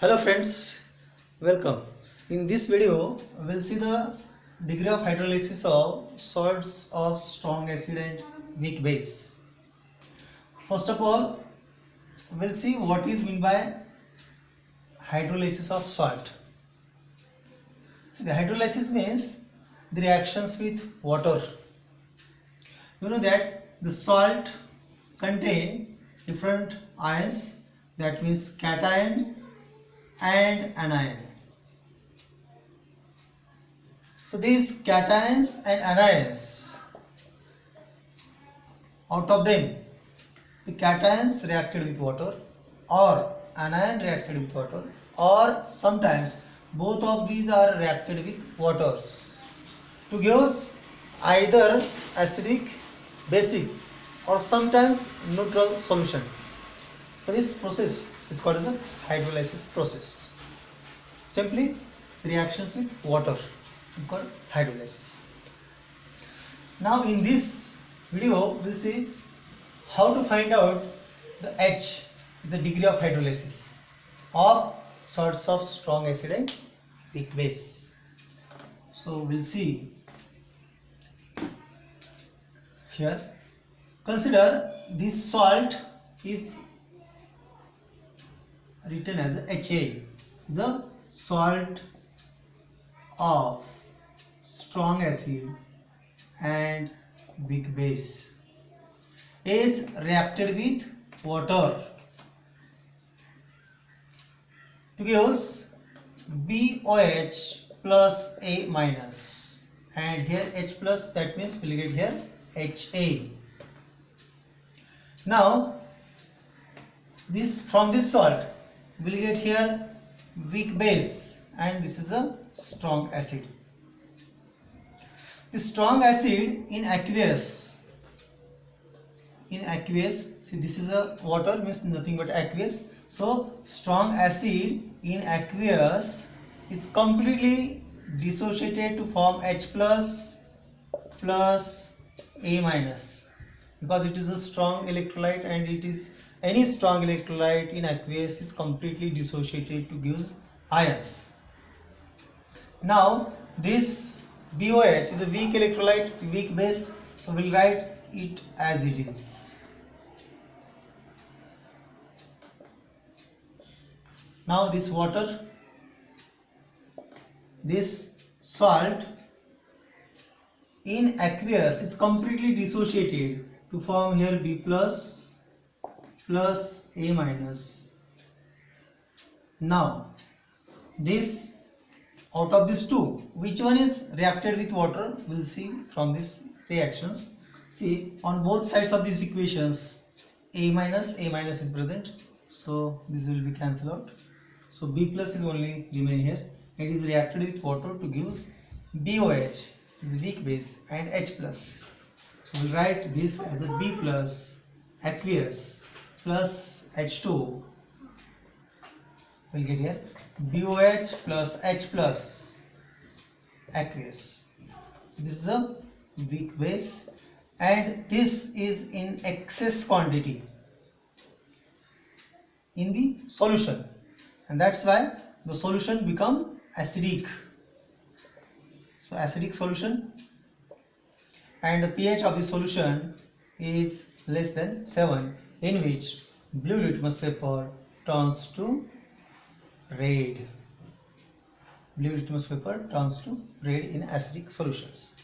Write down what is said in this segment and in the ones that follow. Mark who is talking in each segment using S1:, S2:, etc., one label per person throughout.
S1: Hello friends, welcome. In this video, we'll see the degree of hydrolysis of salts of strong acid and weak base. First of all, we'll see what is meant by hydrolysis of salt. So the hydrolysis means the reactions with water. You know that the salt contain different ions, that means cation and anion. So these cations and anions, out of them the cations reacted with water or anion reacted with water, or sometimes both of these are reacted with waters to give either acidic, basic or sometimes neutral solution. So this process is called as a hydrolysis process. Simply reactions with water is called hydrolysis. Now in this video we'll see how to find out the H is the degree of hydrolysis of salts of strong acid and weak base. So we'll see here. Consider this salt is written as HA, is a salt of strong acid and weak base, is reacted with water to give BOH plus A minus, and here H plus, that means we'll get here HA. Now this, from this salt we'll get here weak base, and this is a strong acid. The strong acid in aqueous, see this is a water, means nothing but aqueous. So strong acid in aqueous is completely dissociated to form H plus plus A minus, because it is a strong electrolyte, and it is any strong electrolyte in aqueous is completely dissociated to give ions. Now this BOH is a weak electrolyte, weak base, so we'll write it as it is. Now this water, this salt in aqueous is completely dissociated to form here B plus plus A minus. Now this, out of these two, which one is reacted with water? We'll see from these reactions. See, on both sides of these equations A minus is present, so this will be cancelled out. So B plus is only remain here. It is reacted with water to give BOH is weak base and H plus. So we'll write this as a B plus aqueous plus H2. We'll get here BOH plus H plus aqueous. This is a weak base, and this is in excess quantity in the solution, and that's why the solution become acidic. So acidic solution, and the pH of the solution is less than 7, in which blue litmus paper turns to red. Blue litmus paper turns to red in acidic solutions.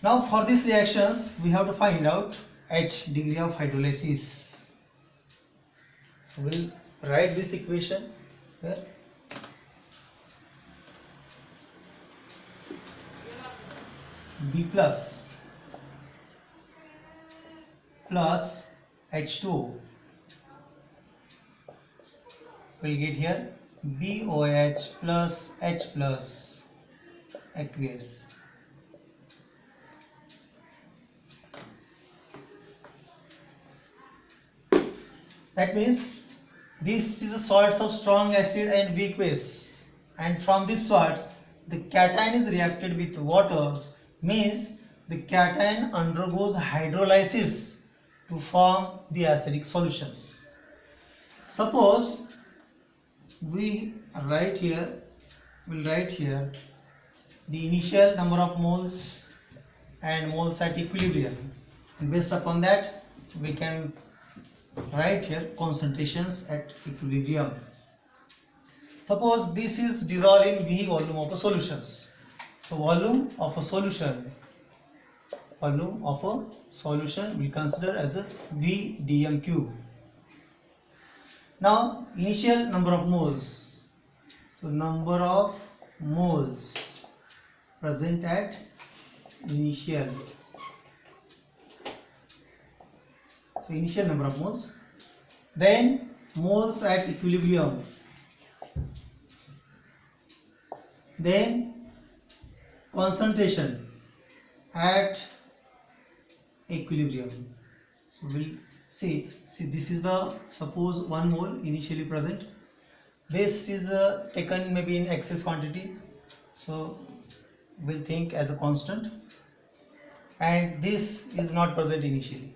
S1: Now for these reactions we have to find out H, degree of hydrolysis. So we'll write this equation here. B plus plus H2, we'll get here BOH plus H plus aqueous. That means this is the salts of strong acid and weak base, and from these salts the cation is reacted with waters, means the cation undergoes hydrolysis to form the acidic solutions. Suppose we write here, we'll write here the initial number of moles and moles at equilibrium, and based upon that we can write here concentrations at equilibrium. Suppose this is dissolved in V volume of a solutions. So volume of a solution we consider as a V dm cube. Now initial number of moles. So number of moles present at initial. So initial number of moles. Then moles at equilibrium. Then concentration at equilibrium. So we'll see this is the, suppose 1 mole initially present. This is taken maybe in excess quantity, so we'll think as a constant, and this is not present initially.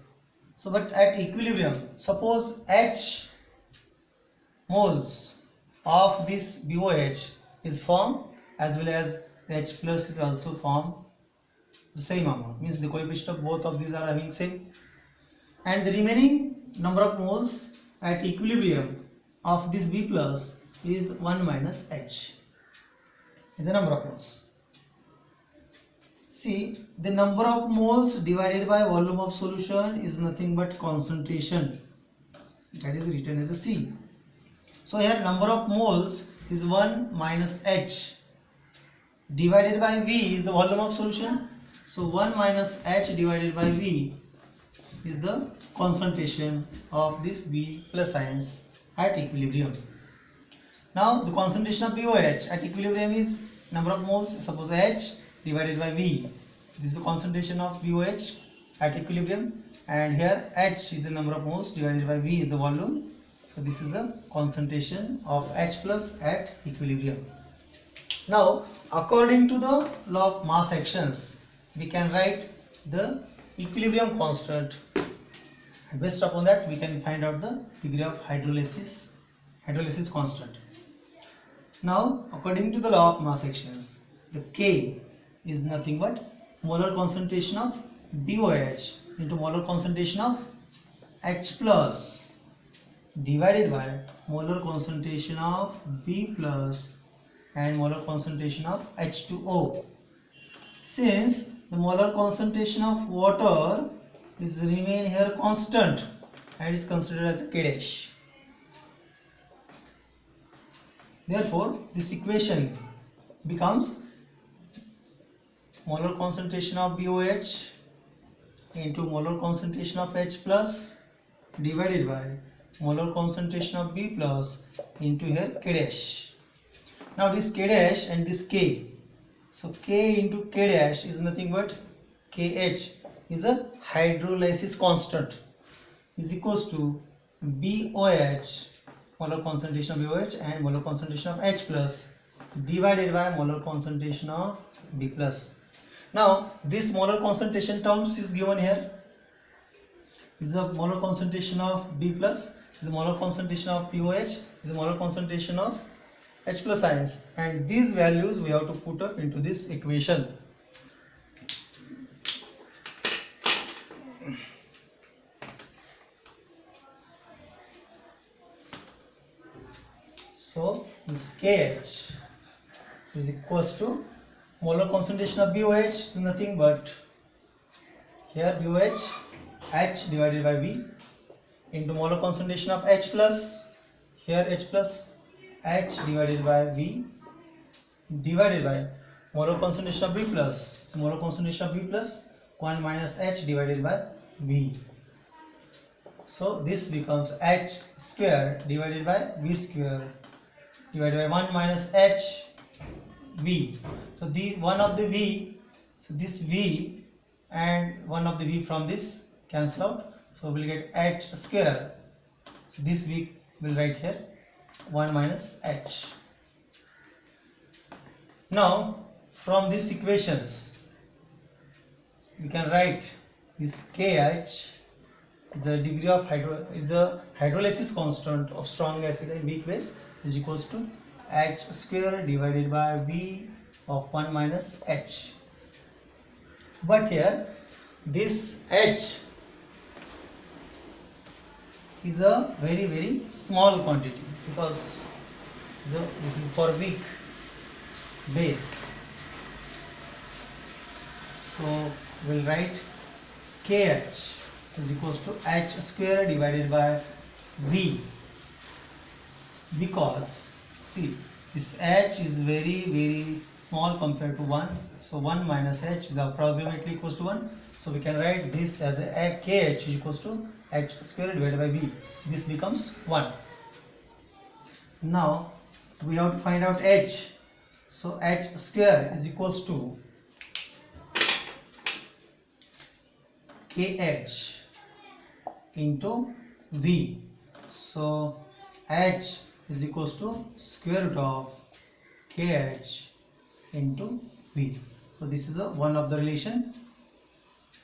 S1: So but at equilibrium, suppose H moles of this BOH is formed, as well as the H plus is also formed the same amount, means the coefficient of both of these are having same, and the remaining number of moles at equilibrium of this B plus is 1 minus H, is the number of moles. See, the number of moles divided by volume of solution is nothing but concentration, that is written as a C. So here number of moles is 1 minus H divided by V is the volume of solution. So 1 minus H divided by V is the concentration of this B plus ions at equilibrium. Now the concentration of BOH at equilibrium is number of moles, suppose H divided by V. This is the concentration of BOH at equilibrium, and here H is the number of moles divided by V is the volume. So this is the concentration of H plus at equilibrium. Now according to the law of mass actions, we can write the equilibrium constant, and based upon that we can find out the degree of hydrolysis constant. Now according to the law of mass actions, the K is nothing but molar concentration of BOH into molar concentration of H plus divided by molar concentration of B plus and molar concentration of H2O. Since the molar concentration of water is remain here constant and is considered as a K dash, therefore this equation becomes molar concentration of BOH into molar concentration of H plus divided by molar concentration of B plus into here K dash. Now this K dash and this K, so K into K dash is nothing but KH is a hydrolysis constant, is equals to BOH, molar concentration of BOH, and molar concentration of H plus divided by molar concentration of B plus. Now this molar concentration terms is given here, is the molar concentration of B plus, is the molar concentration of BOH, is the molar concentration of H plus ions, and these values we have to put up into this equation. So this KH is equals to molar concentration of BOH is nothing but here BOH H divided by V into molar concentration of H plus, here H plus H divided by V divided by molar concentration of B plus, so molar concentration of B plus 1 minus H divided by V. So this becomes H square divided by V square divided by 1 minus H V. So the one of the V, so this V and one of the V from this cancel out, so we'll get H square. So this V will write here 1 minus H. Now from these equations we can write this KH is the degree of hydrolysis constant of strong acid and weak base is equals to H square divided by V of 1 minus H. But here this H is a very small quantity because this is for weak base. So we'll write KH is equals to H square divided by V, because see this H is very small compared to 1, so 1 minus H is approximately equals to 1, so we can write this as a KH is equals to H square divided by V. This becomes 1. Now we have to find out H, so H square is equals to KH into V. So H is equals to square root of KH into V. So this is one of the relation,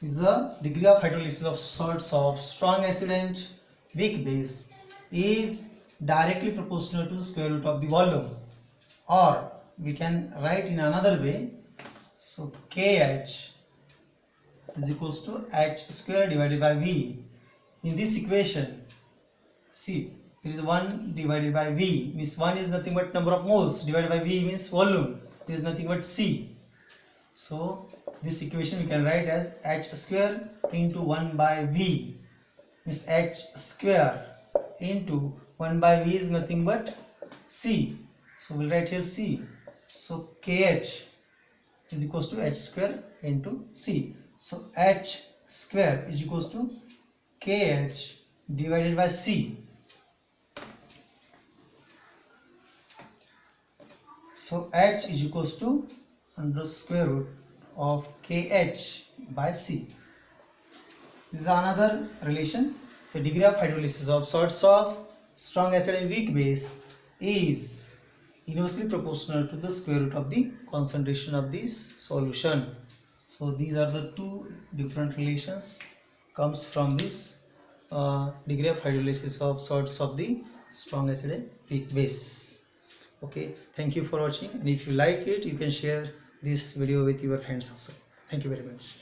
S1: is the degree of hydrolysis of salts of strong acid and weak base is directly proportional to the square root of the volume, or we can write in another way. So KH is equals to H square divided by V. In this equation, see, there is 1 divided by V, means 1 is nothing but number of moles, divided by V means volume, there is nothing but C. So this equation we can write as H square into 1 by V, means H square into 1 by V is nothing but C. So we'll write here C. So KH is equals to H square into C. So H square is equals to KH divided by C. So H is equals to under square root of KH by C. This is another relation. The degree of hydrolysis of salts of strong acid and weak base is inversely proportional to the square root of the concentration of this solution. So these are the two different relations comes from this degree of hydrolysis of salts of the strong acid and weak base. Okay, thank you for watching, and if you like it, you can share this video with your friends also. Thank you very much.